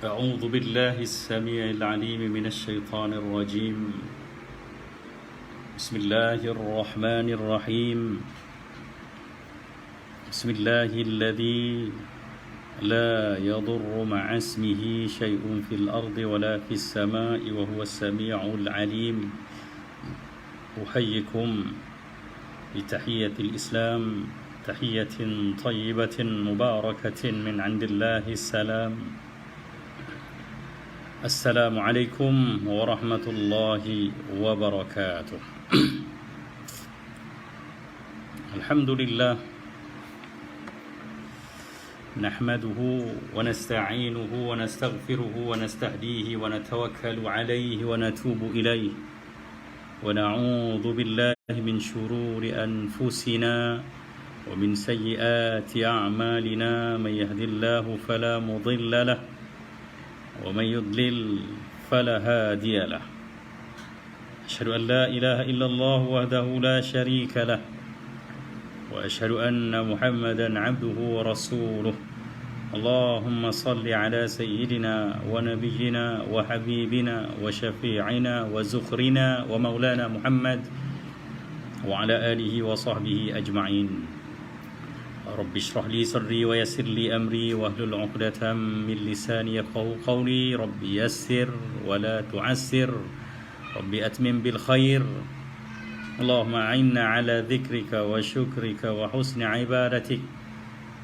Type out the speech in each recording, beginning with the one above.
أعوذ بالله السميع العليم من الشيطان الرجيم. بسم الله الرحمن الرحيم. بسم الله الذي لا يضر مع اسمه شيء في الأرض ولا في السماء وهو السميع العليم. أحييكم بتحية الإسلام، تحية طيبة مباركة من عند الله السلام. السلام عليكم ورحمة الله وبركاته. الحمد لله نحمده ونستعينه ونستغفره ونستهديه ونتوكل عليه ونتوب إليه ونعوذ بالله من شرور أنفسنا ومن سيئات أعمالنا. من يهد الله فلا مضل له ومن يضلل فلا هادي له. أشهد أن لا إله إلا الله وحده لا شريك له وأشهد أن محمدا عبده ورسوله. اللهم صل على سيدنا ونبينا وحبيبنا وشفيعنا وزخرنا ومولانا محمد وعلى آله وصحبه أجمعين. رب اشرح لي صدري ويسر لي أمري واحلل عقدة من لساني يفقهوا قولي. رب يسر ولا تعسر، رب أتمم بالخير. اللهم أعنا على ذكرك وشكرك وحسن عبادتك.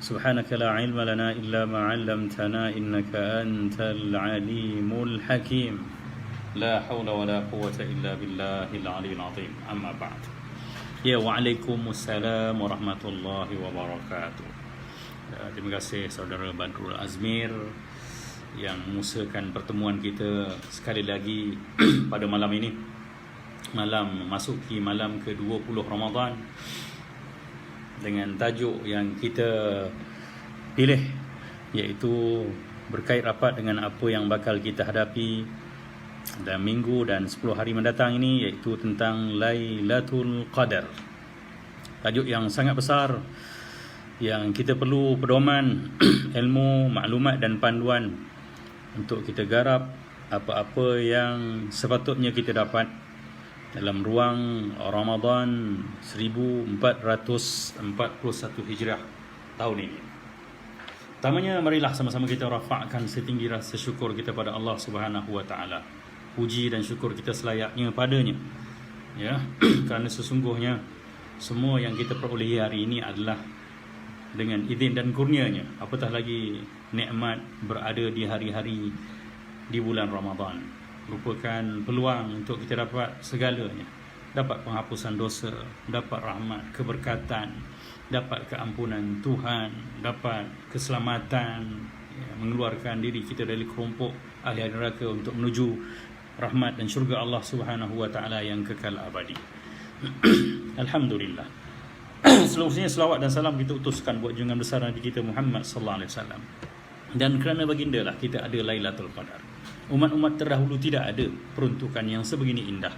سبحانك لا علم لنا إلا ما علمتنا إنك أنت العليم الحكيم. لا حول ولا قوة إلا بالله العلي العظيم. أما بعد. Ya, waalaikumsalam warahmatullahi wabarakatuh. Terima kasih saudara Badrul Azmir yang mengusahakan pertemuan kita sekali lagi pada malam ini. Malam masuki malam ke-20 Ramadan dengan tajuk yang kita pilih, iaitu berkait rapat dengan apa yang bakal kita hadapi dalam minggu dan 10 hari mendatang ini, iaitu tentang Lailatul Qadar. Tajuk yang sangat besar yang kita perlu pedoman ilmu, maklumat dan panduan untuk kita garap apa-apa yang sepatutnya kita dapat dalam ruang Ramadan 1441 Hijrah tahun ini. Pertamanya, marilah sama-sama kita rafa'kan setinggi rasa syukur kita pada Allah Subhanahu wa taala. Puji dan syukur kita selayaknya padanya, ya. Kerana sesungguhnya semua yang kita perolehi hari ini adalah dengan izin dan kurnianya, apatah lagi nikmat berada di hari-hari di bulan Ramadan. Merupakan peluang untuk kita dapat segalanya, dapat penghapusan dosa, dapat rahmat, keberkatan, dapat keampunan Tuhan, dapat keselamatan, ya, mengeluarkan diri kita dari kelompok ahli neraka untuk menuju rahmat dan syurga Allah Subhanahu wa taala yang kekal abadi. Alhamdulillah. Seluruhnya selawat dan salam kita utuskan buat junjungan besar Nabi kita Muhammad sallallahu alaihi wasallam. Dan kerana baginda lah kita ada Lailatul Qadar. Umat-umat terdahulu tidak ada peruntukan yang sebegini indah.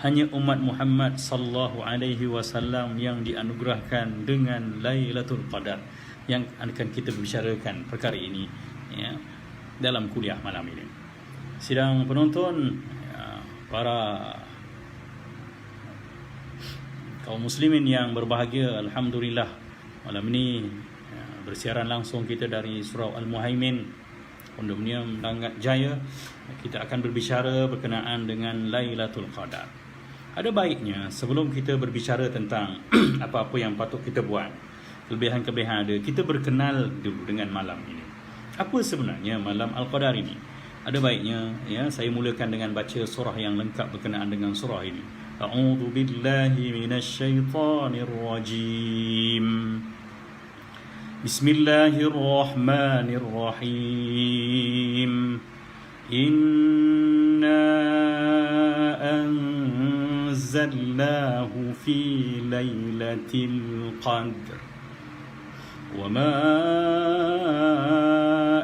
Hanya umat Muhammad sallallahu alaihi wasallam yang dianugerahkan dengan Lailatul Qadar, yang akan kita bicarakan perkara ini, ya, dalam kuliah malam ini. Sidang penonton, para kaum muslimin yang berbahagia, alhamdulillah malam ini bersiaran langsung kita dari Surau Al-Muhaimin, Kondominium Langat Jaya. Kita akan berbicara berkenaan dengan Lailatul Qadar. Ada baiknya sebelum kita berbicara tentang apa-apa yang patut kita buat, kelebihan-kelebihan ada, kita berkenal dulu dengan malam ini. Apa sebenarnya malam Al-Qadar ini? Ada baiknya, ya, saya mulakan dengan baca surah yang lengkap berkenaan dengan surah ini. A'udzu billahi minasyaitonir rajim. Bismillahirrahmanirrahim. Inna anzalnahu fi lailatul qadr. وما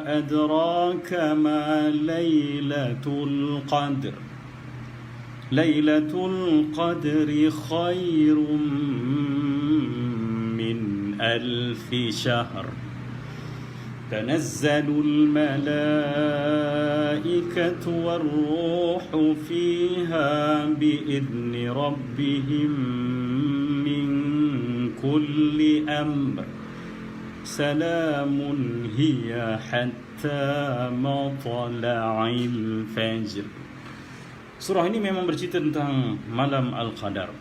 أدراك ما ليلة القدر. ليلة القدر خير من 1000 شهر. Tanazzalul malaikatu war-ruhu fiha bi'izni rabbihim min kulli amr. Salamun hiya hatta matla'il fajr. Surah ini memang bercerita tentang malam Al-Qadar.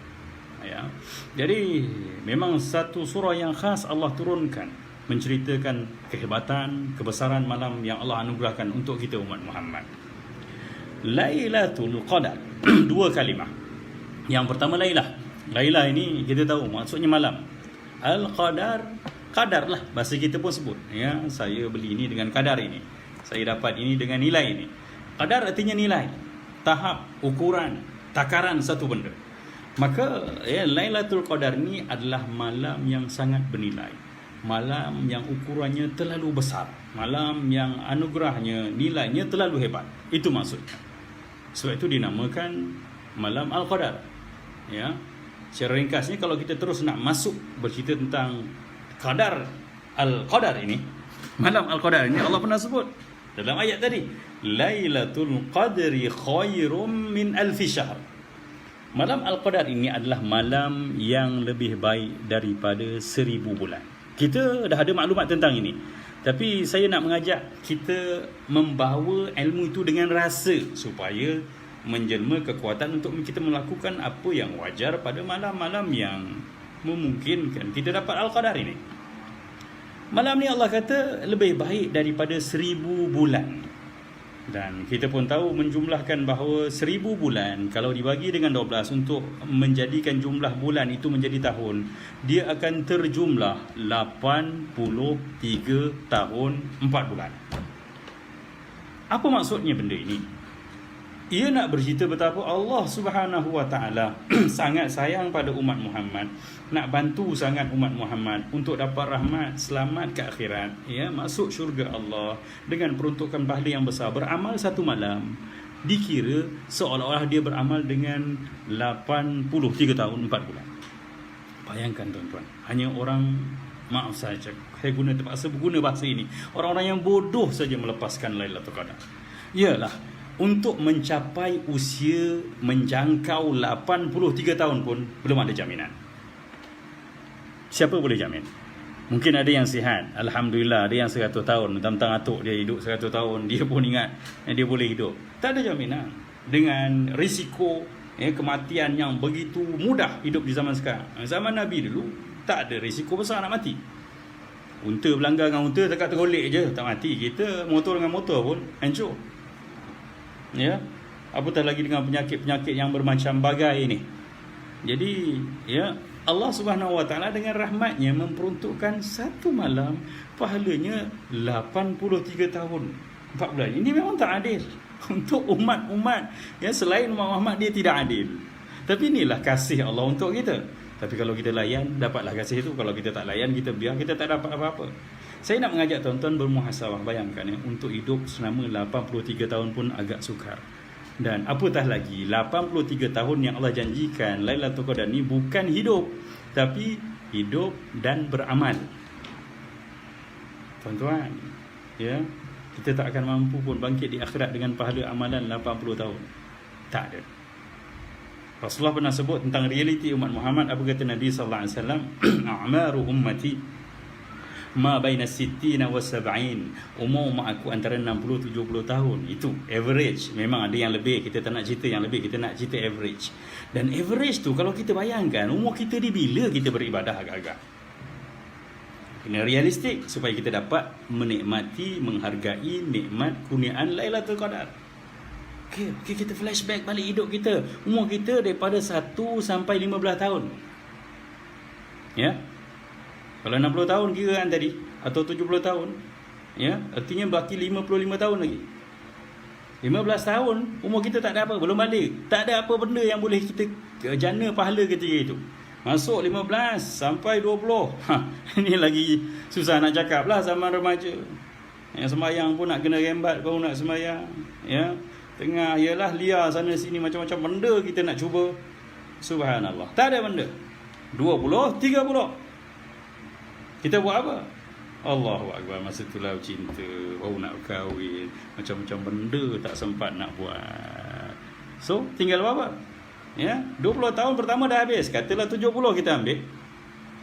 Ya. Jadi memang satu surah yang khas Allah turunkan menceritakan kehebatan, kebesaran malam yang Allah anugerahkan untuk kita umat Muhammad. Lailatul Qadar. Dua kalimah. Yang pertama Lailah. Lailah ini kita tahu maksudnya malam. Al-Qadar, kadar lah bahasa kita pun sebut. Ya, saya beli ini dengan kadar ini. Saya dapat ini dengan nilai ini. Kadar artinya nilai, tahap, ukuran, takaran satu benda. Maka Lailatul Qadar ni adalah malam yang sangat bernilai, malam yang ukurannya terlalu besar, malam yang anugerahnya, nilainya terlalu hebat. Itu maksudnya. Sebab itu dinamakan malam Al-Qadar. Ya. Secara ringkasnya kalau kita terus nak masuk bercerita tentang Qadar Al-Qadar ini, malam Al-Qadar ini Allah pernah sebut dalam ayat tadi, Lailatul Qadri khairum min alfi syahr. Malam Al-Qadar ini adalah malam yang lebih baik daripada 1000 bulan. Kita dah ada maklumat tentang ini, tapi saya nak mengajak kita membawa ilmu itu dengan rasa supaya menjelma kekuatan untuk kita melakukan apa yang wajar pada malam-malam yang memungkinkan kita dapat Al-Qadar ini. Malam ni Allah kata lebih baik daripada 1000 bulan. Dan kita pun tahu menjumlahkan bahawa 1000 bulan kalau dibagi dengan 12 untuk menjadikan jumlah bulan itu menjadi tahun, dia akan terjumlah 83 tahun 4 bulan. Apa maksudnya benda ini? Ia nak bercerita betapa Allah Subhanahu Wa Taala sangat sayang pada umat Muhammad, nak bantu sangat umat Muhammad untuk dapat rahmat, selamat ke akhirat, ya, masuk syurga Allah dengan peruntukan pahala yang besar. Beramal satu malam dikira seolah-olah dia beramal dengan 83 tahun 4 bulan. Bayangkan tuan-tuan, hanya orang, maaf saja saya terpaksa berguna bahasa ini, orang-orang yang bodoh saja melepaskan Lailatul Qadar. Yalah, untuk mencapai usia menjangkau 83 tahun pun belum ada jaminan. Siapa boleh jamin? Mungkin ada yang sihat, Alhamdulillah, ada yang 100 tahun, tentang atuk dia hidup 100 tahun, dia pun ingat dia boleh hidup. Tak ada jaminan. Dengan risiko kematian yang begitu mudah hidup di zaman sekarang. Zaman Nabi dulu tak ada risiko besar nak mati. Unta berlanggar dengan unta, dekat tergolek je tak mati. Kita motor dengan motor pun hancur. Ya, apatah lagi dengan penyakit-penyakit yang bermacam bagai ini. Jadi, ya, Allah Subhanahu Wa Taala dengan rahmatnya memperuntukkan satu malam pahalanya 83 tahun 4 bulan. Ini memang tak adil untuk umat-umat ya, selain umat Muhammad dia tidak adil. Tapi inilah kasih Allah untuk kita. Tapi kalau kita layan, dapatlah kasih itu. Kalau kita tak layan, kita biar, kita tak dapat apa-apa. Saya nak mengajak tuan-tuan bermuhasabah. Bayangkan ya, untuk hidup selama 83 tahun pun agak sukar. Dan apatah lagi 83 tahun yang Allah janjikan Lailatul Qadar ni bukan hidup, tapi hidup dan beramal. Tuan-tuan, ya, kita tak akan mampu pun bangkit di akhirat dengan pahala amalan 80 tahun. Tak ada. Rasulullah pernah sebut tentang realiti umat Muhammad. Apa kata Nabi sallallahu alaihi wasallam? A'maru ummati ma baina 60 wa 70. Umur umat aku antara 60 70 tahun. Itu average. Memang ada yang lebih, kita tak nak cerita yang lebih, kita nak cerita average. Dan average tu kalau kita bayangkan umur kita di bila kita beribadah agak-agak. Kena realistik supaya kita dapat menikmati, menghargai nikmat kurniaan Lailatul Qadar. Okey, kita flashback balik hidup kita. Umur kita daripada 1 sampai 15 tahun. Ya. Kalau 60 tahun kira kan tadi, atau 70 tahun, ya, artinya baki 55 tahun lagi. 15 tahun umur kita tak ada apa, belum balik. Tak ada apa benda yang boleh kita jana pahala ketika itu. Masuk 15 sampai 20. Ini lagi susah nak cakap lah zaman remaja. Yang sembahyang pun nak kena rembat baru nak sembahyang. Ya. Tengah ialah liar sana sini macam-macam benda kita nak cuba. Subhanallah. Tak ada benda. 20, 30. Kita buat apa? Allahu Akbar. Masa itulah cinta, baru nak kahwin, macam-macam benda tak sempat nak buat. So tinggal berapa? Ya, 20 tahun pertama dah habis. Katalah 70 kita ambil.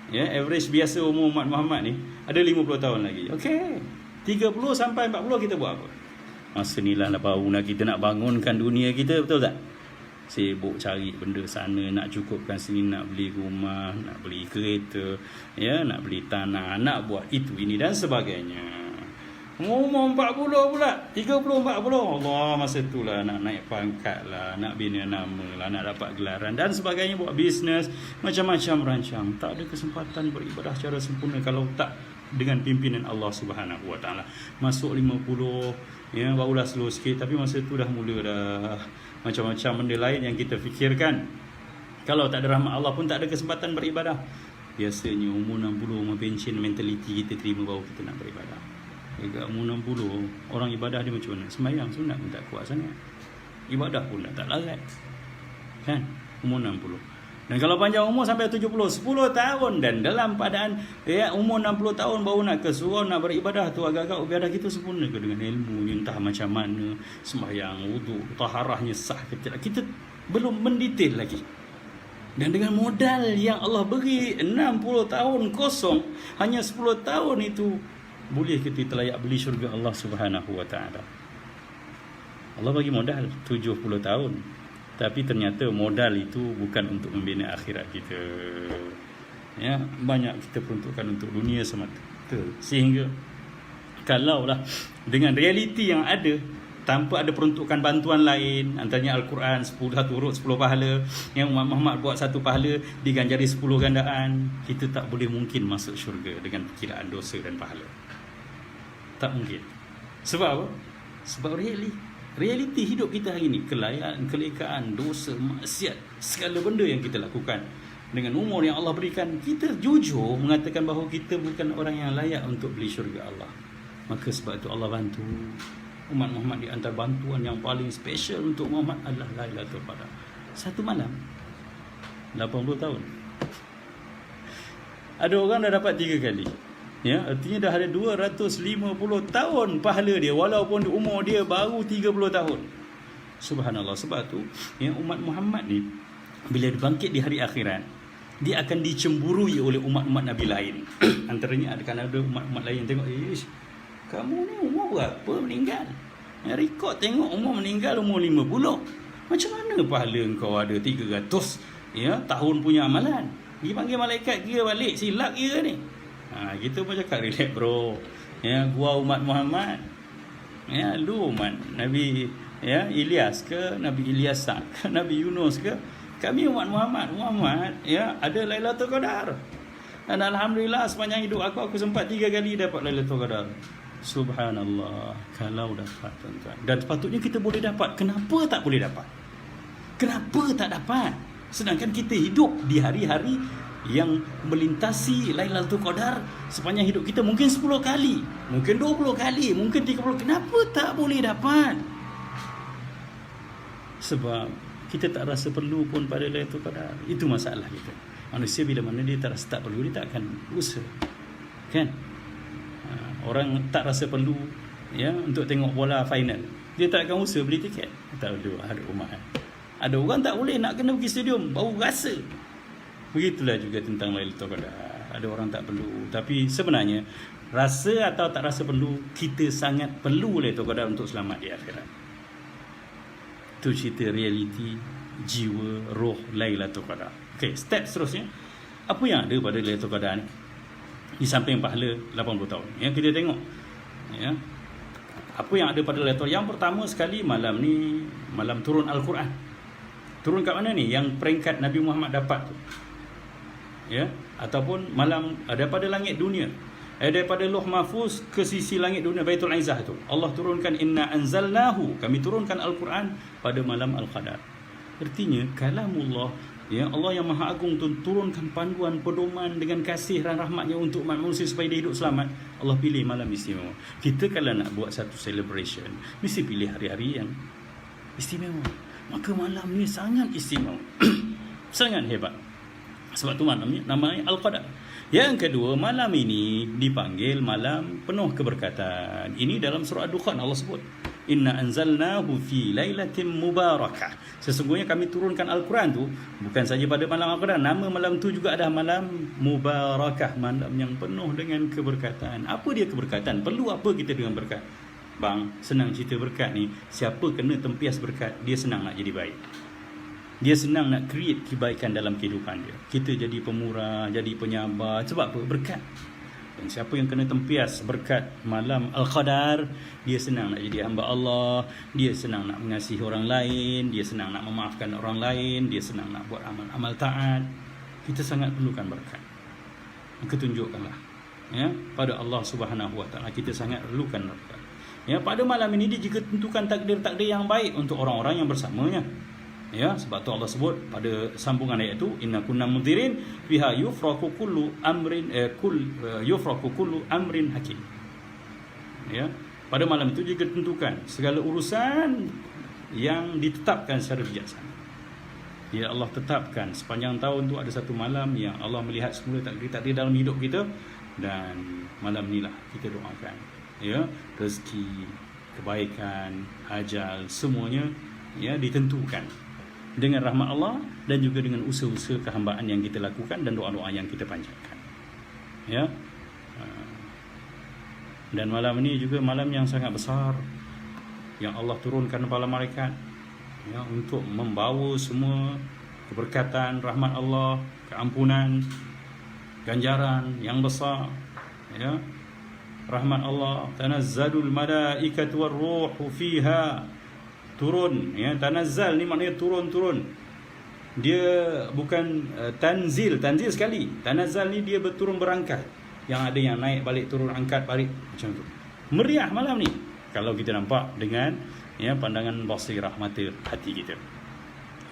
Ya, average biasa umur umat Muhammad ni ada 50 tahun lagi. Okey. 30 sampai 40 kita buat apa? Masa ni lah baru nak kita nak bangunkan dunia kita, betul tak? Sibuk cari benda sana, nak cukupkan sini, nak beli rumah, nak beli kereta, ya, nak beli tanah, nak buat itu, ini dan sebagainya. Umur 40 pula, 30, 40, Allah, masa itulah nak naik pangkat lah, nak bina nama lah, nak dapat gelaran dan sebagainya, buat bisnes, macam-macam rancang. Tak ada kesempatan beribadah secara sempurna kalau tak dengan pimpinan Allah Subhanahu Wa Taala. Masuk 50, ya, barulah slow sikit, tapi masa tu dah mula dah macam-macam benda lain yang kita fikirkan. Kalau tak ada rahmat Allah pun tak ada kesempatan beribadah. Biasanya umur 60, umur pension, mentaliti kita terima baru kita nak beribadah. Dekat umur 60, orang ibadah dia macam mana? Sembahyang sunat pun tak kuat sangat, ibadah pun tak larat, kan? Umur 60. Dan kalau panjang umur sampai 70, 10 tahun, dan dalam keadaan umur 60 tahun baru nak ke surau, nak beribadah tu, agak-agak ibadah kita sempurna ke dengan ilmu, entah macam mana sembahyang, wuduk, taharahnya sah ke tidak, kita belum mendetail lagi. Dan dengan modal yang Allah beri 60 tahun kosong, hanya 10 tahun itu boleh kita layak beli syurga Allah Subhanahu Wa Taala. Allah bagi modal 70 tahun, tapi ternyata modal itu bukan untuk membina akhirat kita. Ya, banyak kita peruntukkan untuk dunia semata. Sehingga kalaulah dengan realiti yang ada, tanpa ada peruntukan bantuan lain, antaranya Al-Quran 10 urut 10 pahala, yang Umat Muhammad buat 1 pahala diganjari 10 gandaan, kita tak boleh mungkin masuk syurga dengan perkiraan dosa dan pahala. Tak mungkin. Sebab apa? Sebab realiti hidup kita hari ini, kelayan, kelekaan, dosa, maksiat, segala benda yang kita lakukan. Dengan umur yang Allah berikan, kita jujur mengatakan bahawa kita bukan orang yang layak untuk beli syurga Allah. Maka sebab itu Allah bantu umat Muhammad. Di antara bantuan yang paling special untuk Muhammad adalah Lailatul Qadar. Satu malam 80 tahun. Ada orang dah dapat 3 kali. Ya, artinya dah ada 250 tahun pahala dia, walaupun umur dia baru 30 tahun. Subhanallah. Sebab tu ya, umat Muhammad ni bila dibangkit di hari akhirat, dia akan dicemburui oleh umat-umat Nabi lain. Antaranya akan ada umat-umat lain tengok, kamu ni umur berapa meninggal? Ya, rekod tengok umur meninggal umur 50. Macam mana pahala engkau ada 300 ya tahun punya amalan? Dia panggil malaikat kira balik, silap kira ni. Kita pun cakap, relax bro. Ya, gua umat Muhammad. Ya, lu umat Nabi ya Ilyas ke, Nabi Ilyas ke, Nabi Yunus ke? Kami umat Muhammad. Muhammad ya ada Lailatul Qadar. Dan alhamdulillah sepanjang hidup aku sempat 3 kali dapat Lailatul Qadar. Subhanallah, kalau dapat tuan-tuan. Dan sepatutnya kita boleh dapat. Kenapa tak boleh dapat? Kenapa tak dapat? Sedangkan kita hidup di hari-hari yang melintasi Lailatul Qadar sepanjang hidup kita, mungkin 10 kali, mungkin 20 kali, mungkin 30. Kenapa tak boleh dapat? Sebab kita tak rasa perlu pun pada Lailatul Qadar. Itu masalah kita. Manusia bila mana dia tak rasa tak perlu, dia tak akan usaha, kan? Orang tak rasa perlu ya untuk tengok bola final, dia tak akan usaha beli tiket. Tak ada rumah. Ada orang tak boleh nak kena pergi stadium, baru rasa. Begitulah juga tentang Lailatul Qadar. Ada orang tak perlu, tapi sebenarnya rasa atau tak rasa perlu, kita sangat perlu Lailatul Qadar untuk selamat di akhirat. Itu cerita realiti jiwa roh Lailatul Qadar. Okey, step seterusnya, apa yang ada pada Lailatul Qadar ni? Di samping pahala 80 tahun yang kita tengok ya, apa yang ada pada Lailatul Qadar? Yang pertama sekali, malam ni malam turun Al-Quran. Turun kat mana ni? Yang peringkat Nabi Muhammad dapat tu ya, ataupun malam daripada langit dunia, daripada Lauh Mahfuz ke sisi langit dunia Baitul Izzah tu, Allah turunkan inna anzalnahu, kami turunkan Al-Quran pada malam Al-Qadar. Artinya kalamullah ya, Allah yang Maha Agung turunkan panduan pedoman dengan kasih dan rahmatnya untuk umat manusia supaya dia hidup selamat. Allah pilih malam istimewa. Kita kalau nak buat satu celebration, mesti pilih hari-hari yang istimewa. Maka malam ni sangat istimewa. Sangat hebat. Sebab tu namanya Al-Qadar. Yang kedua, malam ini dipanggil malam penuh keberkatan. Ini dalam surah Ad-Dukhan Allah sebut, Inna anzalnahu fi lailatin mubarakah. Sesungguhnya kami turunkan Al-Quran tu bukan saja pada malam Al-Qadar, nama malam tu juga ada malam mubarakah, malam yang penuh dengan keberkatan. Apa dia keberkatan? Perlu apa kita dengan berkat? Bang, senang cerita berkat ni, siapa kena tempias berkat, dia senang nak jadi baik. Dia senang nak create kebaikan dalam kehidupan dia. Kita jadi pemurah, jadi penyabar. Sebab apa? Berkat. Dan siapa yang kena tempias berkat malam Al-Qadar, dia senang nak jadi hamba Allah, dia senang nak mengasihi orang lain, dia senang nak memaafkan orang lain, dia senang nak buat amal-amal taat. Kita sangat perlukan berkat. Maka tunjukkanlah, ya, pada Allah Subhanahu Wa Taala kita sangat perlukan berkat. Ya, pada malam ini dia juga tentukan takdir-takdir yang baik untuk orang-orang yang bersamanya. Ya, sebab tu Allah sebut pada sambungan ayat tu, inna kunna mudhirin fiha yufraqu kullu amrin yufraqu kullu amrin hakim. Ya, pada malam itu juga tentukan segala urusan yang ditetapkan secara bijaksana. Ya, Allah tetapkan sepanjang tahun tu ada satu malam yang Allah melihat semula takdir-takdir dalam hidup kita, dan malam inilah kita doakan, ya, rezeki, kebaikan, ajal, semuanya ya ditentukan dengan rahmat Allah dan juga dengan usaha-usaha kehambaan yang kita lakukan dan doa-doa yang kita panjatkan. Ya. Dan malam ini juga malam yang sangat besar yang Allah turunkan para malaikat, ya, untuk membawa semua keberkatan, rahmat Allah, keampunan, ganjaran yang besar, ya. Rahmat Allah, tanazzalul malaikatu war-ruhu fiha, turun, ya. Tanazzal ni maknanya turun-turun. Dia bukan tanzil sekali. Tanazzal ni dia berturun berangkat. Yang ada yang naik balik, turun, angkat balik, macam tu. Meriah malam ni kalau kita nampak dengan, ya, pandangan basirah, mata hati kita.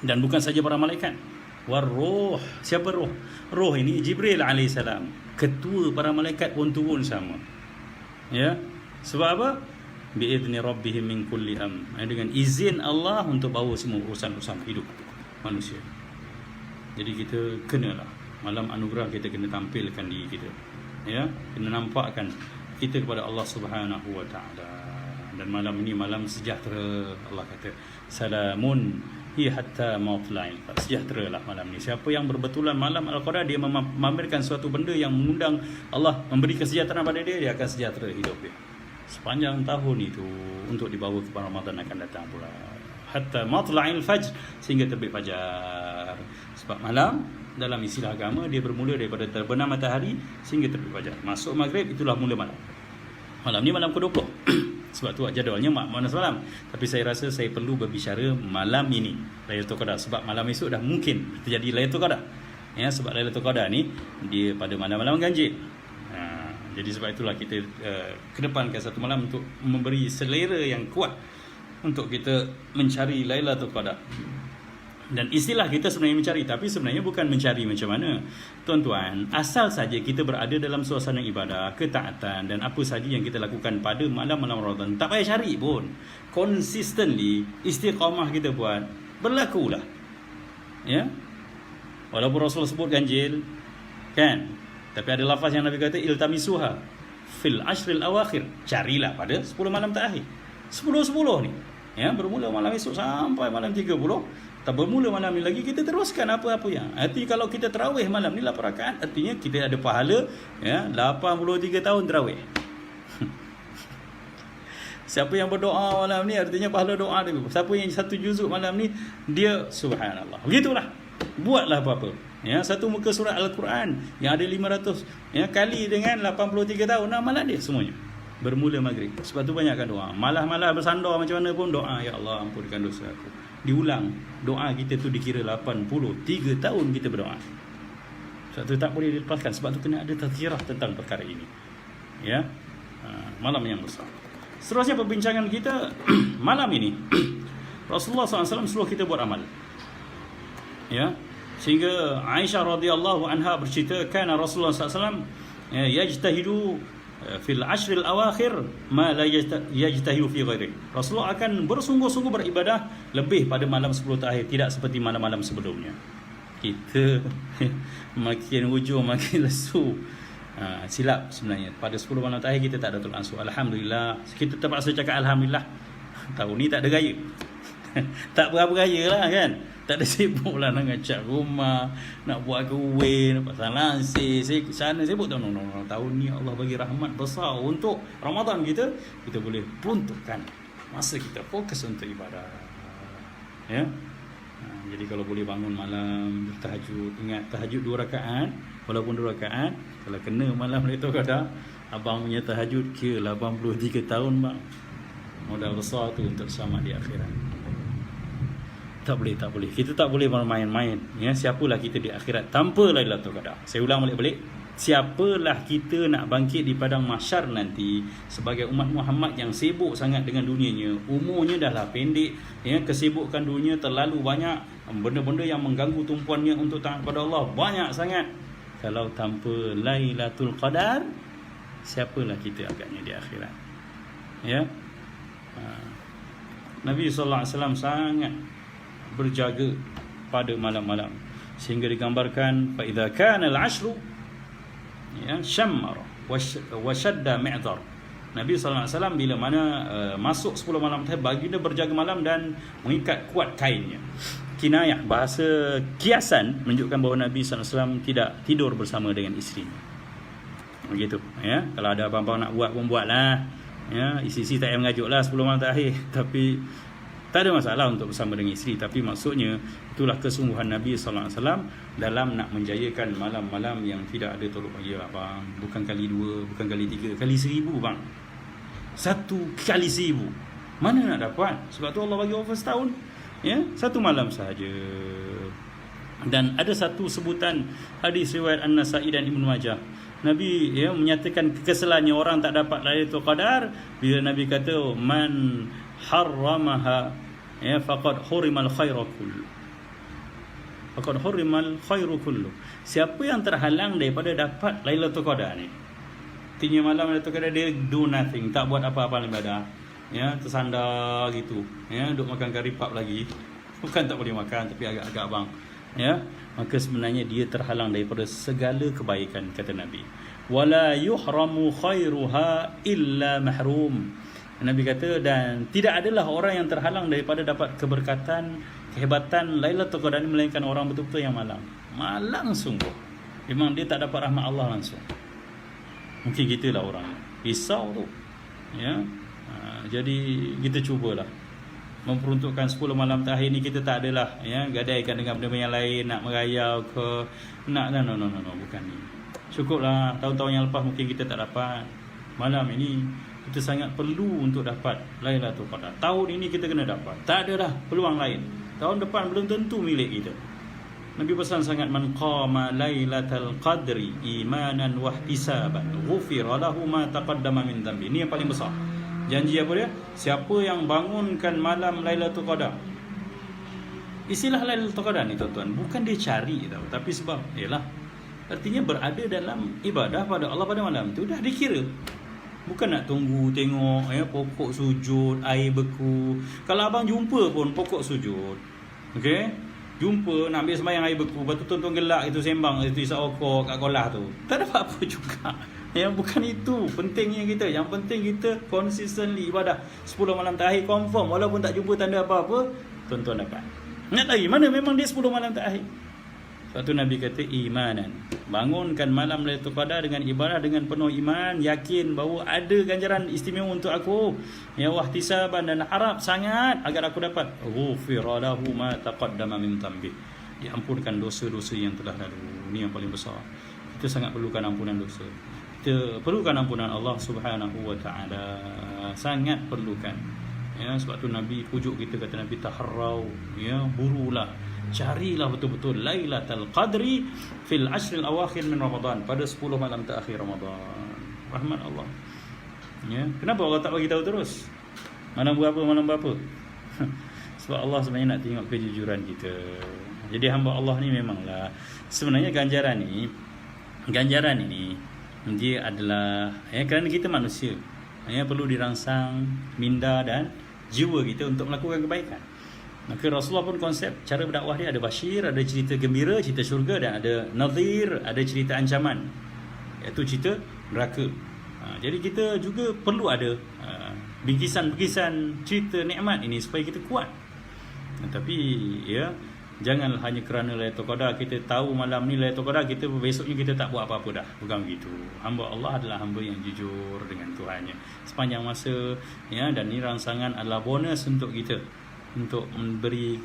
Dan bukan saja para malaikat. War-ruh, siapa roh? Roh ini Jibril alaihissalam, ketua para malaikat pun turun sama. Ya. Sebab apa? Bi'izni rabbihim min kulli dengan izin Allah untuk bawa semua urusan-urusan hidup manusia. Jadi kita kenalah malam anugerah, kita kena tampilkan diri kita, ya, kena nampakkan kita kepada Allah Subhanahu Wa Taala. Dan malam ini malam sejahtera. Allah kata salamun hi hatta matla'il fajr. Sejahteralah malam ini. Siapa yang berbetulan malam Al-Qadar, dia memamerkan suatu benda yang mengundang Allah memberi kesejahteraan pada dia, dia akan sejahtera hidup dia sepanjang tahun itu, untuk dibawa ke Ramadan akan datang pula. Hatta matla'il fajr, sehingga terbit fajar. Sebab malam dalam istilah agama dia bermula daripada terbenam matahari sehingga terbit fajar. Masuk maghrib, itulah mula malam. Malam ni malam ke-20. Sebab tu jadualnya mana semalam. Tapi saya rasa saya perlu berbicara malam ini, Lailatul Qadar, sebab malam esok dah mungkin terjadi Lailatul Qadar. Ya, sebab Lailatul Qadar ni dia pada malam-malam ganjil. Jadi sebab itulah kita kedepankan satu malam untuk memberi selera yang kuat untuk kita mencari Lailatul Qadar. Dan istilah kita sebenarnya mencari, tapi sebenarnya bukan mencari macam mana. Tuan-tuan, asal saja kita berada dalam suasana ibadah, ketaatan dan apa saja yang kita lakukan pada malam-malam Ramadan, tak payah cari pun. Consistently, istiqamah kita buat, berlakulah. Ya. Walaupun Rasul sebut ganjil, kan? Tapi ada lafaz yang Nabi kata iltamisuha fil ashril awakhir, carilah pada 10 malam terakhir. 10 ni, ya, bermula malam esok sampai malam 30. Tak bermula malam ni lagi, kita teruskan apa-apa yang. Artinya kalau kita tarawih malam ni 8 rakaat, artinya kita ada pahala, ya, 83 tahun tarawih. Siapa yang berdoa malam ni, artinya pahala doa dia. Siapa yang 1 juzuk malam ni, dia subhanallah. Begitulah. Buatlah apa-apa. Ya, satu muka surat Al-Quran yang ada 500, ya, kali dengan 83 tahun amalan dia semuanya. Bermula maghrib. Sebab tu banyakkan doa. Malah-malah bersandar macam mana pun doa, ya Allah ampunkan dosa aku. Diulang. Doa kita tu dikira 83 tahun kita berdoa. Sebab tu tak boleh dilepaskan. Sebab tu kena ada tazkirah tentang perkara ini. Ya. Malam yang besar. Seterusnya perbincangan kita malam ini. Rasulullah SAW suruh kita buat amal. Ya. Sehingga Aisyah radhiyallahu anha bercerita, kana Rasulullah SAW yajtahidu fil ashril awakhir ma la yajtahidu fi ghairi. Rasulullah akan bersungguh-sungguh beribadah lebih pada malam 10 terakhir, tidak seperti malam-malam sebelumnya. kita makin hujung makin lesu. Silap sebenarnya. Pada 10 malam terakhir kita tak ada tolak ansur. Alhamdulillah. Kita terpaksa cakap Alhamdulillah. Tahun ni tak ada gaya. Tak berapa gaya lah kan. Tak ada sibuk lah nak cat rumah, nak buat kuih, nak pasang lansir, sana sibuk. No. Tahun ni Allah bagi rahmat besar untuk Ramadan kita. Kita boleh peruntukkan masa kita fokus untuk ibadah. Ya. Jadi kalau boleh bangun malam bertahajud, ingat tahajud 2 rakaat, walaupun 2 rakaat, kalau kena malam Lailatul Qadar, abang punya tahajud kira 83 tahun bang. Modal besar tu untuk selamat di akhirat. Tak boleh. Kita tak boleh bermain-main. Ya, siapalah kita di akhirat tanpa Lailatul Qadar. Saya ulang balik. Siapalah kita nak bangkit di padang mahsyar nanti sebagai umat Muhammad yang sibuk sangat dengan dunianya, umurnya dah lah pendek, ya, kesibukan dunia terlalu banyak, benda-benda yang mengganggu tumpuannya untuk taat pada Allah banyak sangat. Kalau tanpa Lailatul Qadar, siapalah kita agaknya di akhirat. Ya. Nabi sallallahu alaihi wasallam sangat berjaga pada malam-malam sehingga digambarkan fa idza kana al-'ashru ya syammara wa shadda mi'dhar. Nabi sallallahu alaihi wasallam bila mana masuk 10 malam terakhir, baginda berjaga malam dan mengikat kuat kainnya. Kinayah, bahasa kiasan menunjukkan bahawa Nabi sallallahu alaihi wasallam tidak tidur bersama dengan isterinya. Begitu ya. Kalau ada abang-abang nak buat pun buatlah. Ya, isi-isi tak payah mengajuklah 10 malam terakhir, tapi tak ada masalah untuk bersama dengan isteri. Tapi maksudnya itulah kesungguhan Nabi sallallahu alaihi wasallam dalam nak menjayakan malam-malam yang tidak ada tolak ya abang. Bukan kali 2, bukan kali 3, kali 1000 bang. 1 kali 1000. Mana nak dapat? Sebab tu Allah bagi offer setahun. Ya, 1 malam sahaja. Dan ada satu sebutan hadis riwayat An-Nasa'i dan Ibnu Majah. Nabi ya menyatakan kekesalannya orang tak dapat Lailatul Qadar bila Nabi kata man harramaha ya faqad hurimal khairu kullu. Faqad hurimal khairu kullu. Siapa yang terhalang daripada dapat Lailatul Qadar ni, artinya malam Lailatul Qadar dia do nothing, tak buat apa-apa ibadah. Ya, tersandar gitu. Ya, duk makan kari pap lagi. Bukan tak boleh makan, tapi agak-agak abang. Ya, maka sebenarnya dia terhalang daripada segala kebaikan, kata Nabi. Wala yuhramu khairuha illa mahrum. Nabi kata, dan tidak adalah orang yang terhalang daripada dapat keberkatan, kehebatan Lailatul Qadar ini melainkan orang betul-betul yang malang. Malang sungguh. Memang dia tak dapat rahmat Allah langsung. Mungkin kita lah orang risau tu. Ya. Jadi kita cubalah memperuntukkan 10 malam terakhir ni. Kita tak adalah ya gadaikan dengan benda yang lain, nak merayau ke nak no, bukan ni. Cukuplah tahun-tahun yang lepas mungkin kita tak dapat. Malam ini kita sangat perlu untuk dapat Lailatul Qadar. Tahun ini kita kena dapat. Tak ada dah peluang lain. Tahun depan belum tentu milik kita. Nabi pesan sangat, man qama Lailatul Qadri imanan wa ihtisaban ghufira lahu ma taqaddama min dhanbi. Ini yang paling besar. Janji apa dia? Siapa yang bangunkan malam Lailatul Qadar. Istilah Lailatul Qadar ni tuan-tuan, bukan dia cari tau, tapi sebab ialah artinya berada dalam ibadah pada Allah pada malam tu dah dikira. Bukan nak tunggu tengok ya pokok sujud, air beku. Kalau abang jumpa pun pokok sujud. Okey? Jumpa nak ambil sembahyang air beku, lepas tu tuan-tuan gelak itu sembang itu isap okok kat kolah tu. Tak ada apa-apa juga. Yang bukan itu pentingnya kita. Yang penting kita consistently ibadah 10 malam terakhir confirm. Walaupun tak jumpa tanda apa-apa, tuan-tuan dapat. Ingat lagi mana memang dia 10 malam terakhir. Sebab tu Nabi kata imanan. Bangunkan malam Lailatul Qadar dengan ibadah dengan penuh iman, yakin bahawa ada ganjaran istimewa untuk aku. Ya wahtisaban, dan harap sangat agar aku dapat ghufira lahu ma taqaddama min dhanbi. Diampunkan dosa-dosa yang telah lalu. Ini yang paling besar. Kita sangat perlukan ampunan dosa. Kita perlukan ampunan Allah Subhanahu wa taala, sangat perlukan. Ya, sebab tu Nabi pujuk kita, kata Nabi taharrau, ya, burulah, carilah betul-betul Lailatul Qadri fil ashril awakhir min Ramadan, pada 10 malam terakhir Ramadan. Rahmat Allah. Ya, kenapa Allah tak bagi tahu terus? Malam berapa? Sebab Allah sebenarnya nak tengok kejujuran kita. Jadi hamba Allah ni memanglah sebenarnya ganjaran ini dia adalah ya kerana kita manusia. Ya perlu dirangsang minda dan jiwa kita untuk melakukan kebaikan. Maka Rasulullah pun konsep cara berdakwah dia ada basyir, ada cerita gembira, cerita syurga, dan ada nadhir, ada cerita ancaman, iaitu cerita neraka. Jadi kita juga perlu ada bingkisan-bingkisan cerita nikmat ini supaya kita kuat. Tapi ya, jangan hanya kerana Lailatul Qadar kita tahu malam ni Lailatul Qadar, kita besoknya kita tak buat apa-apa dah. Bukan begitu. Hamba Allah adalah hamba yang jujur dengan Tuhannya sepanjang masa, ya, dan ini rangsangan adalah bonus untuk kita, untuk memberi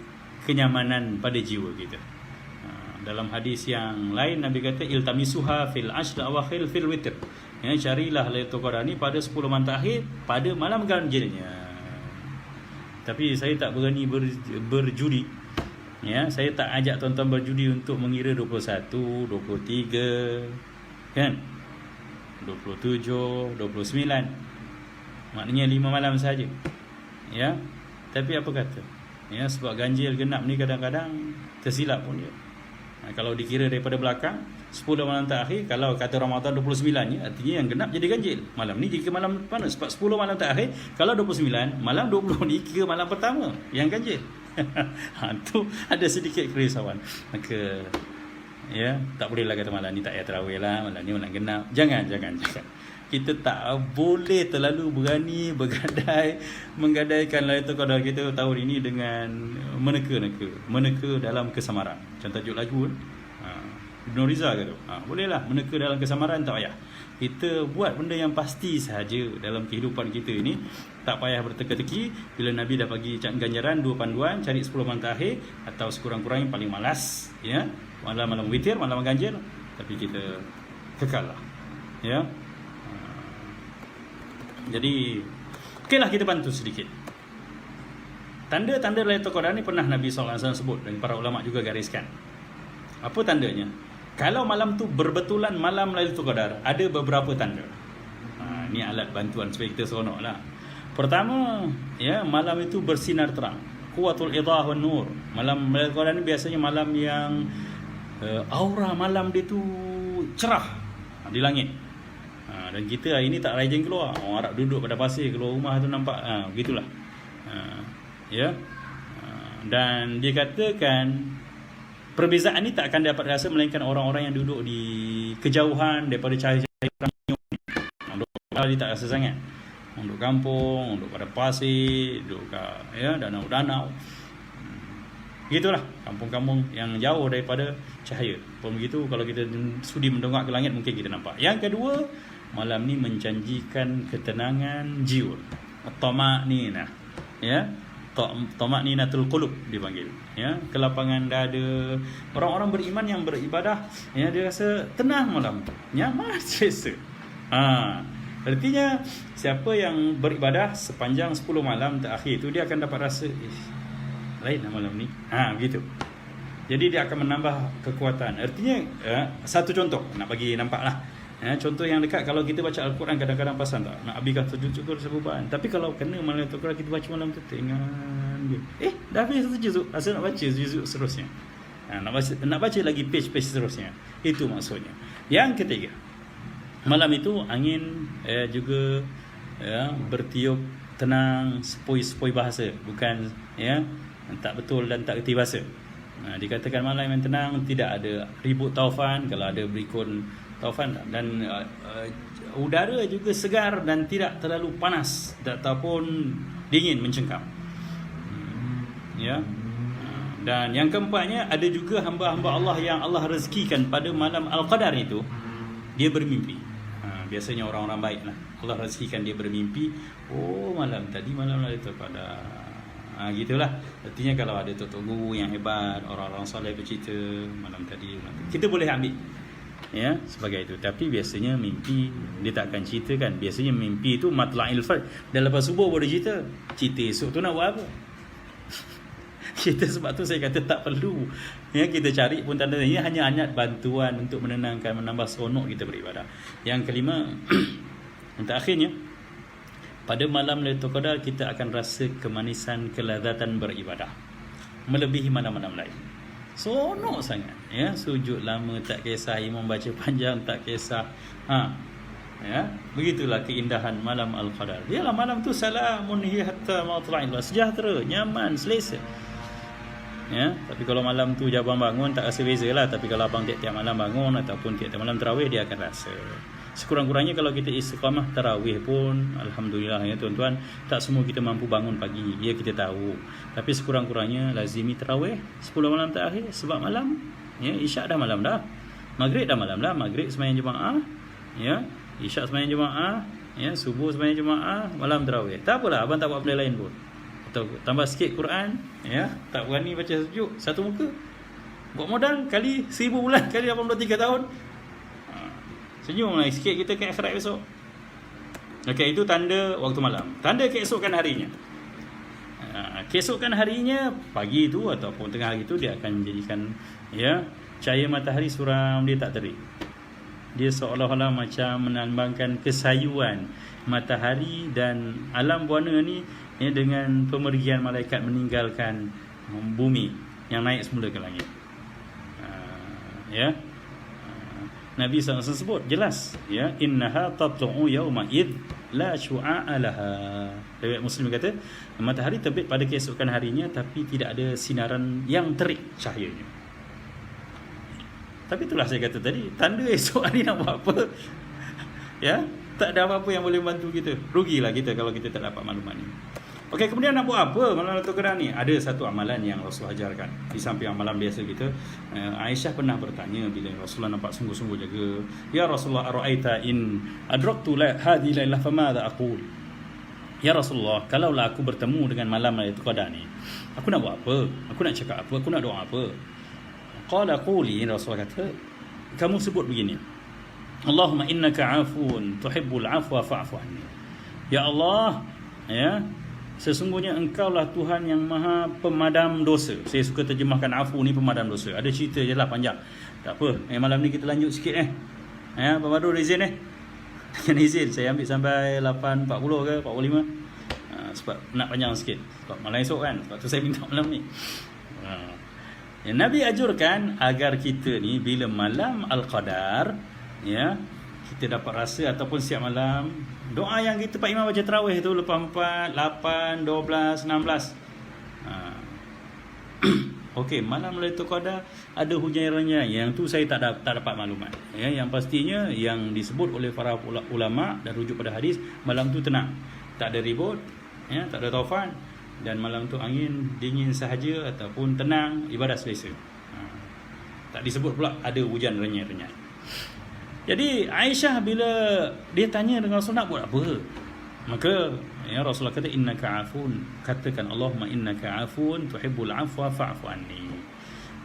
kenyamanan pada jiwa kita. Dalam hadis yang lain Nabi kata iltamisuha fil ashr awakhir fil witr. Ya, carilah Lailatul Qadar ni pada 10 malam terakhir pada malam ganjilnya. Tapi saya tak berani berjudi. Ya, saya tak ajak tuan-tuan berjudi untuk mengira 21, 23, kan? 27, 29. Maknanya 5 malam saja. Ya. Tapi apa kata? Ya, sebab ganjil genap ni kadang-kadang tersilap pun dia. Kalau dikira daripada belakang 10 malam terakhir, kalau kata Ramadan 29 ni, artinya yang genap jadi ganjil. Malam ni kira malam mana? Sebab 10 malam terakhir, kalau 29, malam 20 ni kira malam pertama yang ganjil. Tu ada sedikit kerisauan. Maka ya, tak bolehlah kata malam ni tak payah tarawih lah, malam ni malam genap. Jangan. Kita tak boleh terlalu berani menggadaikan Lailatul Qadar kita tahun ini dengan meneka dalam kesamaran. Macam tajuk lagu kan, Ibn Riza kata, bolehlah meneka dalam kesamaran, tak payah. Kita buat benda yang pasti sahaja dalam kehidupan kita ini. Tak payah berteka-teki. Bila Nabi dah bagi ganjaran 2 panduan, cari 10 malam terakhir, atau sekurang-kurangnya paling malas, ya, malam-malam witir, malam ganjil. Tapi kita kekal lah, ya. Jadi okeylah, kita bantu sedikit. Tanda-tanda Lailatul Qadar ni pernah Nabi SAW sebut, dan para ulama juga gariskan. Apa tandanya? Kalau malam tu berbetulan malam Lailatul Qadar, ada beberapa tanda. Ni alat bantuan supaya kita seronok lah. Pertama, ya, malam itu bersinar terang. Quwwatul idah wan nur. Malam Lailatul Qadar ni biasanya malam yang aura malam dia tu cerah di langit. Dan kita hari ni tak rajin keluar. Orang Arab duduk pada pasir, keluar rumah tu nampak, begitulah. Ya. Dan dia katakan perbezaan ni tak akan dapat rasa melainkan orang-orang yang duduk di kejauhan daripada cahaya-cahaya terang. Dia tak rasa sangat. Duduk kampung, duduk pada pasir, duduk kat, ya, danau-danau. Begitulah kampung-kampung yang jauh daripada cahaya. Pun begitu, kalau kita sudi mendongak ke langit, mungkin kita nampak. Yang kedua, malam ni menjanjikan ketenangan jiwa. At-tama'ninah, ya. Tama'ninatul qulub dipanggil, ya, kelapangan dada. Orang-orang beriman yang beribadah, ya, dia rasa tenang malam tu, nyaman, selesa. Artinya siapa yang beribadah sepanjang 10 malam terakhir tu, dia akan dapat rasa lainlah malam ni. Begitu. Jadi dia akan menambah kekuatan. Artinya satu contoh nak bagi nampak lah. Contoh yang dekat, kalau kita baca Al-Quran kadang-kadang pasang tak nak habiskan sujud syukur sebuban. Tapi kalau kena malam tu, kalau kita baca malam tu tengah dah habis satu juzuk, rasa nak baca juzuk seterusnya. Nak baca lagi page seterusnya. Itu maksudnya. Yang ketiga, malam itu angin juga bertiup tenang, sepoi-sepoi bahasa, bukan, ya, tak betul dan tak reti bahasa. Dikatakan malam yang tenang, tidak ada ribut taufan. Kalau ada berikun taufan, dan udara juga segar dan tidak terlalu panas ataupun dingin mencengkam, ya. Dan yang keempatnya, ada juga hamba-hamba Allah yang Allah rezekikan pada malam Al-Qadar itu, dia bermimpi. Biasanya orang-orang baik lah, Allah rezekikan dia bermimpi, malam tadi malam Lailatul Qadar. Gitulah. Artinya kalau ada tok guru yang hebat, orang-orang soleh bercerita malam tadi, kita boleh ambil, ya, sebagai itu. Tapi biasanya mimpi dia tak akan ceritakan. Biasanya mimpi itu matla'il fard, dan lepas subuh baru cerita esok tu nak buat apa. Kita sebab tu saya kata tak perlu, ya, kita cari pun tanda. Ini hanya bantuan untuk menenangkan, menambah seronok kita beribadah. Yang kelima, untuk akhirnya, pada malam Lailatul Qadar kita akan rasa kemanisan, kelazatan beribadah melebihi malam-malam lain. Seronok sangat, ya. Sujud lama tak kisah, imam baca panjang tak kisah. Ya, begitulah keindahan malam Al-Qadar. Dialah malam tu salamun hiya hatta matla'il, sejahtera, nyaman, selesa. Ya, tapi kalau malam tu abang bangun tak rasa beza lah. Tapi kalau abang tiap-tiap malam bangun ataupun tiap-tiap malam tarawih, dia akan rasa. Sekurang-kurangnya kalau kita istiqamah tarawih pun, alhamdulillah ya tuan-tuan, tak semua kita mampu bangun pagi, ya kita tahu. Tapi sekurang-kurangnya lazimi tarawih 10 malam terakhir, sebab malam ya isyak dah malam dah. Maghrib dah malam dah, maghrib sembahyang jemaah, ya, isyak sembahyang jemaah, ya, subuh sembahyang jemaah, malam tarawih. Tak apalah, abang tak buat benda lain pun. Atau tambah sikit Quran, ya, tak berani baca sejuk satu muka. Buat modal kali 1000 bulan kali 83 tahun. Senyumlah sikit kita ke akhirat besok. Okey, itu tanda waktu malam. Tanda keesokan harinya. Keesokan harinya pagi itu ataupun tengah hari itu dia akan menjadikan ya cahaya matahari suram, dia tak terik. Dia seolah-olah macam melambangkan kesayuan matahari dan alam warna ni ya, dengan pemergian malaikat meninggalkan bumi yang naik semula ke langit. Ya. Nabi SAW sebut jelas ya, innaha tatlu'u yawma id la syu'a'a laha. Riwayat Muslim kata matahari terbit pada keesokan harinya tapi tidak ada sinaran yang terik cahayanya. Tapi itulah saya kata tadi, tanda esok hari nak buat apa? Ya, tak ada apa-apa yang boleh bantu kita. Rugilah kita kalau kita tak dapat maklumat ni. Okey, kemudian nak buat apa malam Lailatul Qadar ni? Ada satu amalan yang Rasulullah ajarkan. Di samping amalan biasa kita, Aisyah pernah bertanya bila Rasulullah nampak sungguh-sungguh jaga, "Ya Rasulullah, ara'aita in adraktu hadhihi lailah famadha aqul?" Ya Rasulullah, kalaulah aku bertemu dengan malam Lailatul Qadar ni, aku nak buat apa? Aku nak cakap apa? Aku nak doa apa? Qala quli, Rasulullah kata, kamu sebut begini. Allahumma innaka 'afuun tuhibbul 'afwa fa'fu anni. Ya Allah, ya, sesungguhnya engkaulah Tuhan yang maha pemadam dosa. Saya suka terjemahkan afu ni pemadam dosa. Ada cerita je lah panjang. Tak apa, malam ni kita lanjut sikit ya, Abang Badrul izin Dengan izin saya ambil sampai 8.40 ke 45. Sebab nak panjang sikit. Sebab malam esok kan. Sebab tu saya minta malam ni. Ya, Nabi ajurkan agar kita ni bila malam Al-Qadar ya, kita dapat rasa ataupun siap malam, doa yang kita Pak Imam baca tarawih tu lepas 4, 8, 12, 16. Okey, malam Lailatul Qadar ada hujan renyai. Yang tu saya tak dapat maklumat. Ya, yang pastinya yang disebut oleh para ulama dan rujuk pada hadis, malam tu tenang. Tak ada ribut, ya, tak ada taufan, dan malam tu angin dingin sahaja ataupun tenang, ibadah selesa. Tak disebut pula ada hujan renyai-renyai. Jadi Aisyah bila dia tanya dengan Rasul nak buat apa, maka ya Rasulullah kata innaka afun, katakan Allahumma innaka afun tuhibbul afwa fa'fu anni.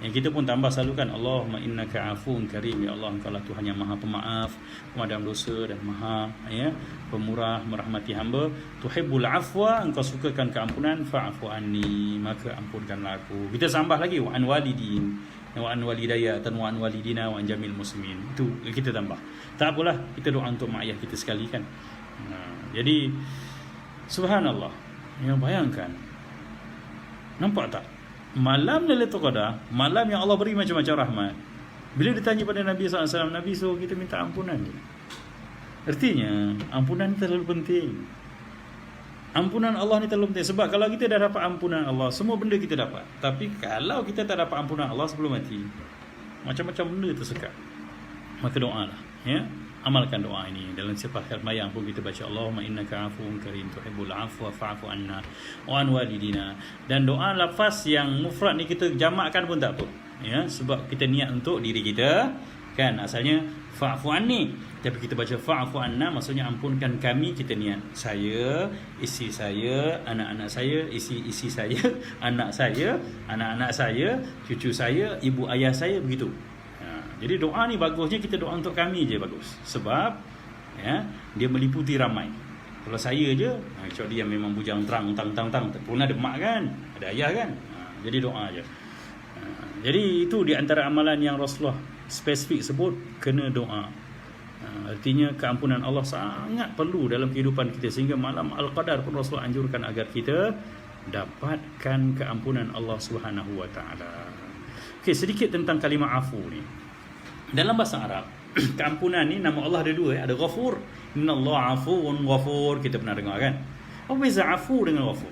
Yang kita pun tambah selalukan Allahumma innaka afun karim, ya Allah engkaulah Tuhan yang maha pemaaf, pemadam dosa dan maha ya pemurah merahmati hamba. Tuhibbul afwa, engkau sukakan keampunan, fa'fu anni, maka ampunkanlah aku. Kita tambah lagi wa an walidin, wa an walidayya, wa an walidina, wa an jamil muslimin. Itu kita tambah. Tak apalah, kita doa untuk mak ayah kita sekali kan. Jadi subhanallah, yang bayangkan, nampak tak, malam Lailatul Qadar, malam yang Allah beri macam-macam rahmat. Bila ditanya pada Nabi SAW, Nabi suruh kita minta ampunan. Artinya ampunan ni terlalu penting. Ampunan Allah ni terlalu penting. Sebab kalau kita dah dapat ampunan Allah, semua benda kita dapat. Tapi kalau kita tak dapat ampunan Allah sebelum mati, macam-macam benda tersekat. Maka doalah, ya. Amalkan doa ini. Dalam setiap akhir mayang pun kita baca Allahumma innaka afuwun karim tuhibbul afwa fa'fu anna wa an walidina. Dan doa lafaz yang mufrad ni kita jamakkan pun tak apa, ya, sebab kita niat untuk diri kita kan. Asalnya fa'fu anni, tapi kita baca fa'fu anna, maksudnya ampunkan kami. Kita niat saya, isteri saya, anak-anak saya, isteri saya, anak saya, anak-anak saya, cucu saya, ibu ayah saya, begitu. Jadi doa ni bagusnya kita doa untuk kami je bagus. Sebab ya, dia meliputi ramai. Kalau saya je, kecuali yang memang bujang terang, tang, pun ada mak kan, ada ayah kan. Jadi doa je. Jadi itu di antara amalan yang Rasulullah spesifik sebut, kena doa. Artinya keampunan Allah sangat perlu dalam kehidupan kita, sehingga malam Al-Qadar pun Rasulullah anjurkan agar kita dapatkan keampunan Allah Subhanahu Wa Taala. Okey, sedikit tentang kalimah afu ni. Dalam bahasa Arab, keampunan ni nama Allah ada dua, ada Ghafur. Innallaha afuwun ghafur, kita pernah dengar kan? Apa beza afu dengan ghafur?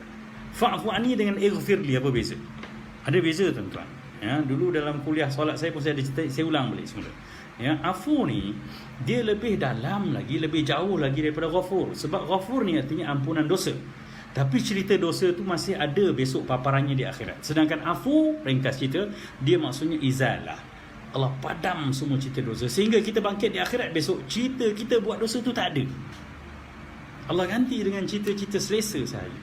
Fa'fu anni dengan ighfirli, apa beza? Ada beza tuan-tuan. Ya, dulu dalam kuliah solat saya pun saya ada cerita, saya ulang balik semula. Ya, afu ni dia lebih dalam lagi, lebih jauh lagi daripada ghafur. Sebab ghafur ni artinya ampunan dosa. Tapi cerita dosa tu masih ada besok paparannya di akhirat. Sedangkan afu, ringkas cerita, dia maksudnya izalah. Allah padam semua cerita dosa sehingga kita bangkit di akhirat besok, cerita kita buat dosa tu tak ada. Allah ganti dengan cerita-cerita selesa sahaja.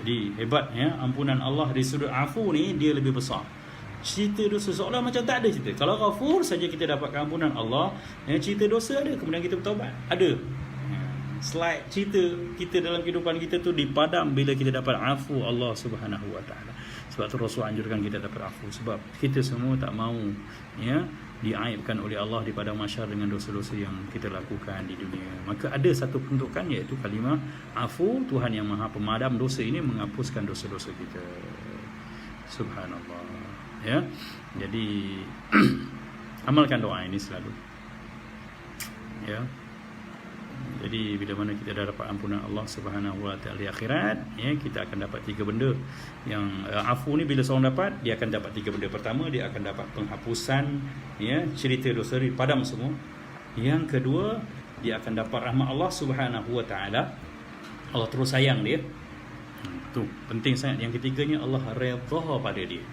Jadi hebat ya, ampunan Allah di sudut afu ni dia lebih besar. Cerita dosa seolah macam tak ada cerita. Kalau ghafur saja kita dapat ampunan Allah, ya, cerita dosa ada, kemudian kita bertaubat ada. Slide cerita kita dalam kehidupan kita tu dipadam bila kita dapat afu Allah Subhanahu Wa Taala. Sebab tu Rasul anjurkan kita dapat afu, sebab kita semua tak mahu ya diaibkan oleh Allah di padang mahsyar dengan dosa-dosa yang kita lakukan di dunia. Maka ada satu peruntukan, iaitu kalimah afu. Tuhan yang Maha Pemadam dosa ini menghapuskan dosa-dosa kita. Subhanallah. Ya. Jadi amalkan doa ini selalu. Ya. Jadi bila mana kita dah dapat ampunan Allah Subhanahu Wa Taala di akhirat, ya, kita akan dapat 3 benda. Yang afu ni bila seorang dapat, dia akan dapat 3 benda. Pertama, dia akan dapat penghapusan ya cerita dosa dia padam semua. Yang kedua, dia akan dapat rahmat Allah Subhanahu Wa Taala. Allah terus sayang dia. Tu penting sangat. Yang ketiganya, Allah redha pada dia.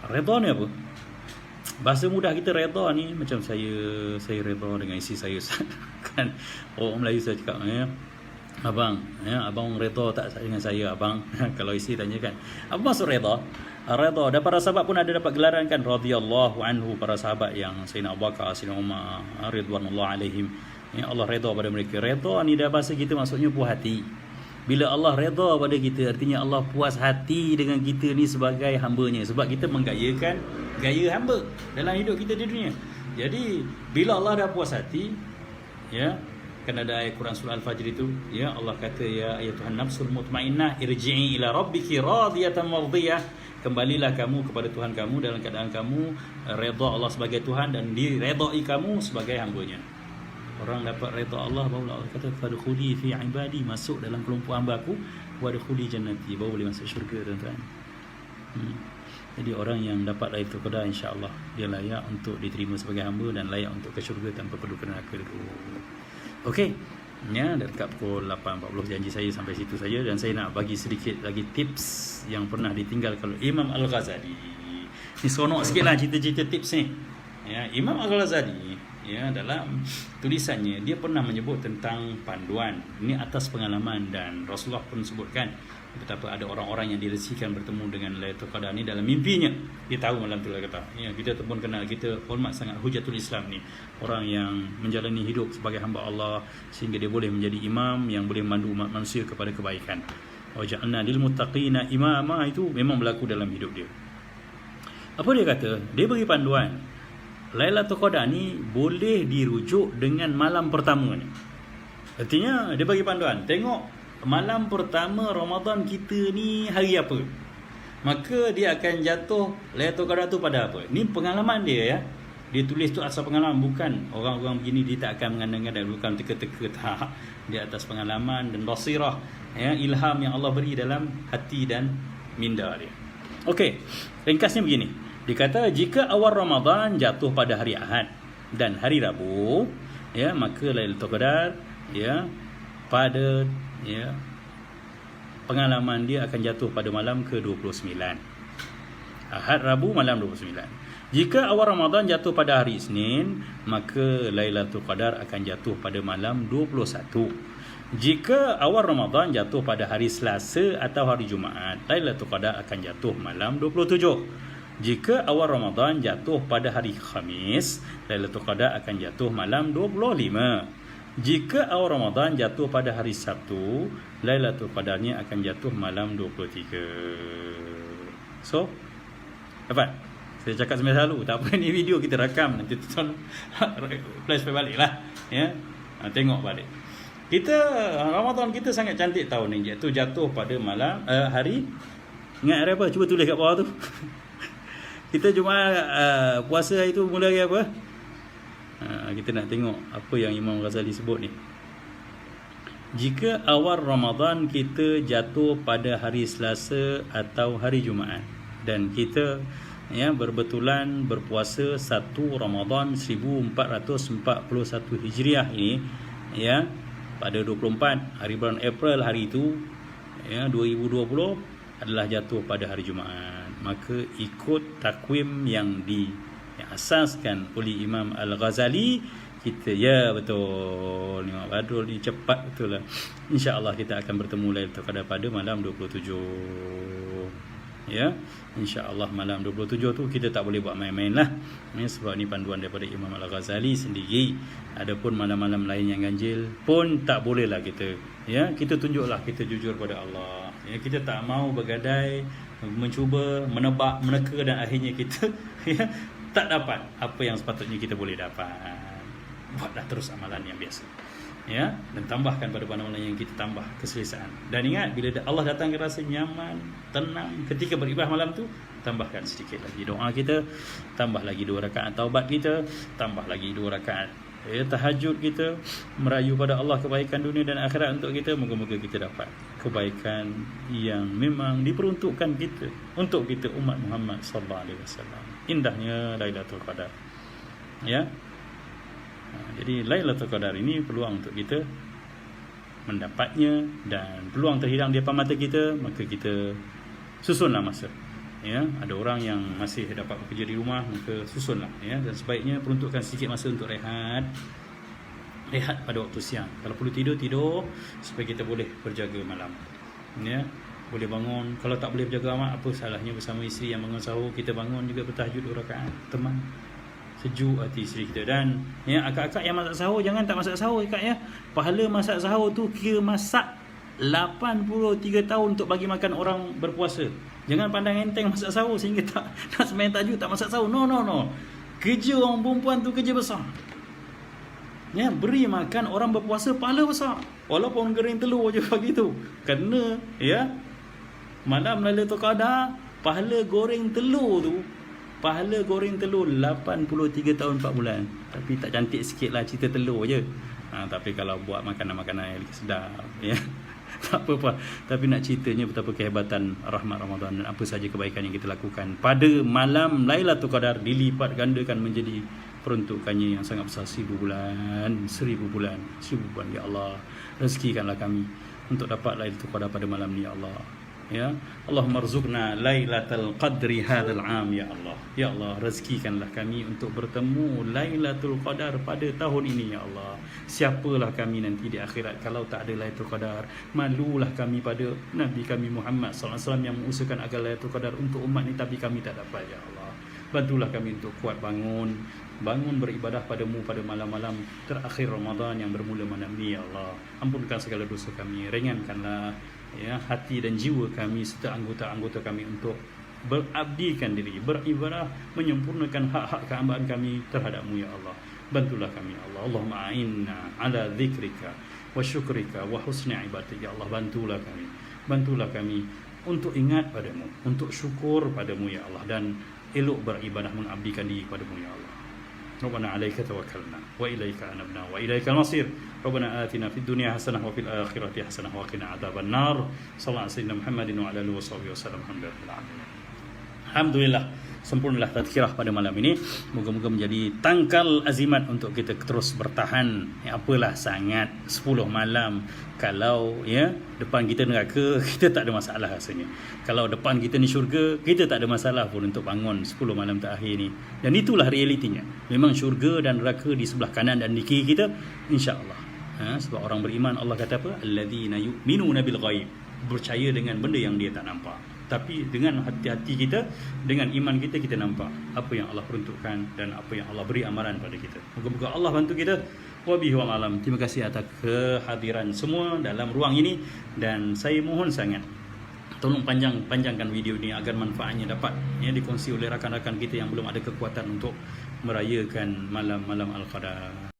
Redha ni apa? Bahasa mudah kita redha ni macam saya redha dengan isteri saya kan. Orang Melayu saya cakap abang redha tak dengan saya abang. Kalau isteri tanya kan, apa maksud redha? Redha, dan para sahabat pun ada dapat gelaran kan, radhiyallahu anhu, para sahabat yang Sayyidina Abu Bakar, Sayyidina Umar, ridwanullah alaihim, ya, Allah redha pada mereka. Redha ni dah bahasa kita maksudnya puas hati. Bila Allah redha pada kita, artinya Allah puas hati dengan kita ni sebagai hamba-Nya. Sebab kita menggayakan gaya hamba dalam hidup kita di dunia. Jadi bila Allah dah puas hati, ya, kan ada ayat Quran surah Al-Fajr itu, ya, Allah kata, ya ayatuhan nafsul mutmainnah irji'i ila rabbiki radiyatan mardiyah. Kembalilah kamu kepada Tuhan kamu dalam keadaan kamu redha Allah sebagai Tuhan dan diredai kamu sebagai hamba-Nya. Orang dapat redha Allah, baru Allah kata fadkhuli fi ibadi, masuk dalam kelompok hamba-Aku, wadkhuli jannati, baru boleh masuk syurga, tuan-tuan. Jadi orang yang dapat Lailatul Qadar, insya-Allah dia layak untuk diterima sebagai hamba dan layak untuk ke syurga tanpa perlu ke neraka dulu. Okey. Ya, dekat pukul 8.40 janji saya sampai situ saja, dan saya nak bagi sedikit lagi tips yang pernah ditinggal kalau Imam Al-Ghazali. Ni seronok sikitlah cerita-cerita tips ni. Ya, Imam Al-Ghazali, ya, dalam tulisannya dia pernah menyebut tentang panduan ini atas pengalaman, dan Rasulullah pun sebutkan betapa ada orang-orang yang diresikan bertemu dengan Lailatul Qadar ni dalam mimpinya. Dia tahu malam tu lah kata. Ya, kita pun kenal, kita hormat sangat Hujatul Islam ni, orang yang menjalani hidup sebagai hamba Allah sehingga dia boleh menjadi imam yang boleh memandu umat manusia kepada kebaikan. Wa ja'alna lil muttaqina imama, itu memang berlaku dalam hidup dia. Apa dia kata? Dia bagi panduan. Lailatul Qadar ni boleh dirujuk dengan malam pertama ni. Artinya dia bagi panduan, tengok malam pertama Ramadan kita ni hari apa, maka dia akan jatuh Lailatul Qadar tu pada apa. Ni pengalaman dia, ya. Dia tulis tu asal pengalaman, bukan orang-orang begini dia tak akan mengandang-andang, bukan teka-teka, tak. Dia atas pengalaman dan basirah, ya, ilham yang Allah beri dalam hati dan minda dia. Okey, ringkasnya begini. Dia kata jika awal Ramadan jatuh pada hari Ahad dan hari Rabu, ya, maka Lailatul Qadar, ya, pada, ya, pengalaman dia akan jatuh pada malam ke-29. Ahad, Rabu, malam 29. Jika awal Ramadan jatuh pada hari Isnin, maka Lailatul Qadar akan jatuh pada malam 21. Jika awal Ramadan jatuh pada hari Selasa atau hari Jumaat, Lailatul Qadar akan jatuh malam 27. Jika awal Ramadan jatuh pada hari Khamis, Lailatul Qadar akan jatuh malam 25. Jika awal Ramadan jatuh pada hari Sabtu, Lailatul Qadarnya akan jatuh malam 23. So, dapat? Saya cakap semasa lalu, tak apa, ni video kita rakam, nanti tuan flashback balik lah, ya. Tengok balik. Ramadan kita sangat cantik tahun ni, iaitu jatuh pada malam hari, ingat hari apa? Cuba tulis kat bawah tu. Kita cuma puasa itu mula hari apa? Kita nak tengok apa yang Imam Ghazali sebut ni. Jika awal Ramadan kita jatuh pada hari Selasa atau hari Jumaat, Dan kita berbetulan berpuasa 1 Ramadan 1441 Hijriah ini pada 24 hari bulan April, hari itu 2020 adalah jatuh pada hari Jumaat. Maka ikut takwim yang diasaskan oleh Imam Al-Ghazali, kita betul Imam Badrul ni cepat betul lah. InsyaAllah kita akan bertemu Lailatul Qadar pada malam 27. InsyaAllah malam 27 tu kita tak boleh buat main-main lah, sebab ni panduan daripada Imam Al-Ghazali sendiri. Adapun malam-malam lain yang ganjil pun tak boleh lah kita kita tunjuklah kita jujur pada Allah. Kita tak mau bergadai, mencuba, menebak, meneka, dan akhirnya kita tak dapat apa yang sepatutnya kita boleh dapat. Buatlah terus amalan yang biasa, dan tambahkan pada amalan yang kita tambah keselesaan. Dan ingat, bila Allah datang rasa nyaman, tenang ketika beribadah malam tu, tambahkan sedikit lagi doa kita, tambah lagi 2 rakaat taubat kita, tambah lagi 2 rakaat tahajud kita, merayu pada Allah kebaikan dunia dan akhirat untuk kita. Moga-moga kita dapat kebaikan yang memang diperuntukkan kita, untuk kita umat Muhammad sallallahu alaihi wasallam. Indahnya Lailatul Qadar. Jadi Lailatul Qadar ini peluang untuk kita mendapatnya, dan peluang terhidang di depan mata kita, maka kita susunlah masa. Ada orang yang masih dapat bekerja di rumah, maka susunlah dan sebaiknya peruntukkan sedikit masa untuk rehat pada waktu siang. Kalau perlu tidur supaya kita boleh berjaga malam. Boleh bangun, kalau tak boleh berjaga amat, apa salahnya bersama isteri yang bangun sahur, kita bangun juga bertahajud 2 rakaat, teman sejuk hati isteri kita. Dan akak-akak yang masak sahur, jangan tak masak sahur akak pahala masak sahur tu kira masak 83 tahun untuk bagi makan orang berpuasa. Jangan pandang enteng masak sahur sehingga tak nak sembahyang tahajud tak masak sahur. No. Kerja orang perempuan tu kerja besar. Beri makan orang berpuasa pahala besar. Walaupun goreng telur je pagi tu. Kerana malam Lailatul Qadar, pahala goreng telur 83 tahun 4 bulan. Tapi tak cantik sikit lah cerita telur je. Tapi kalau buat makanan-makanan yang sedap tak apa-apa. Tapi nak ceritanya betapa kehebatan rahmat Ramadan dan apa saja kebaikan yang kita lakukan pada malam Lailatul Qadar dilipat gandakan menjadi peruntukannya yang sangat besar. 1000 bulan. Ya Allah, rezekikanlah kami untuk dapat Lailatul Qadar pada malam ni ya Allah. Allahumma rzuqna Lailatul Qadri hadzal 'am ya Allah. Ya Allah, rezekikanlah kami untuk bertemu Lailatul Qadar pada tahun ini ya Allah. Siapalah kami nanti di akhirat kalau tak ada Lailatul Qadar. Malulah kami pada Nabi kami Muhammad sallallahu alaihi wasallam yang mengusahakan agar Lailatul Qadar untuk umat ni, tapi kami tak dapat ya Allah. Bantulah kami untuk kuat bangun beribadah padamu pada malam-malam terakhir Ramadan yang bermula malam ni ya Allah. Ampunkan segala dosa kami, ringankanlah hati dan jiwa kami serta anggota-anggota kami untuk berabdikan diri, beribadah, menyempurnakan hak-hak kehambaan kami terhadap-Mu ya Allah. Bantulah kami ya Allah. Allahumma a'inna ala dzikrika wa syukrika wa husni ibadatik ya Allah. Bantulah kami untuk ingat padamu, untuk syukur padamu ya Allah, dan elok beribadah mengabdikan diri padamu ya Allah. Rabbana 'alaika tawakkalna wa ilaika anabna wa ilaikal masir. Rabbana atina fid dunya hasanah wa fil akhirati hasanah wa qina adzaban nar. Sallallahu alaihi wasallam Muhammadin wa ala alihi wasallam. Alhamdulillah, sempurnalah tazkirah pada malam ini. Moga-moga menjadi tangkal azimat untuk kita terus bertahan. Apalah sangat 10 malam. Kalau depan kita neraka, kita tak ada masalah rasanya. Kalau depan kita ni syurga, kita tak ada masalah pun untuk bangun 10 malam terakhir ni. Dan itulah realitinya. Memang syurga dan neraka di sebelah kanan dan di kiri kita, insya-Allah. Sebab orang beriman, Allah kata apa? Alladzina yu'minuna bil ghaib. Percaya dengan benda yang dia tak nampak. Tapi dengan hati-hati kita, dengan iman kita, kita nampak apa yang Allah peruntukkan dan apa yang Allah beri amaran pada kita. Moga-moga Allah bantu kita. Wabihi wal alam. Terima kasih atas kehadiran semua dalam ruang ini, dan saya mohon sangat tolong panjangkan video ini agar manfaatnya dapat dikongsi oleh rakan-rakan kita yang belum ada kekuatan untuk merayakan malam-malam Al-Qadar.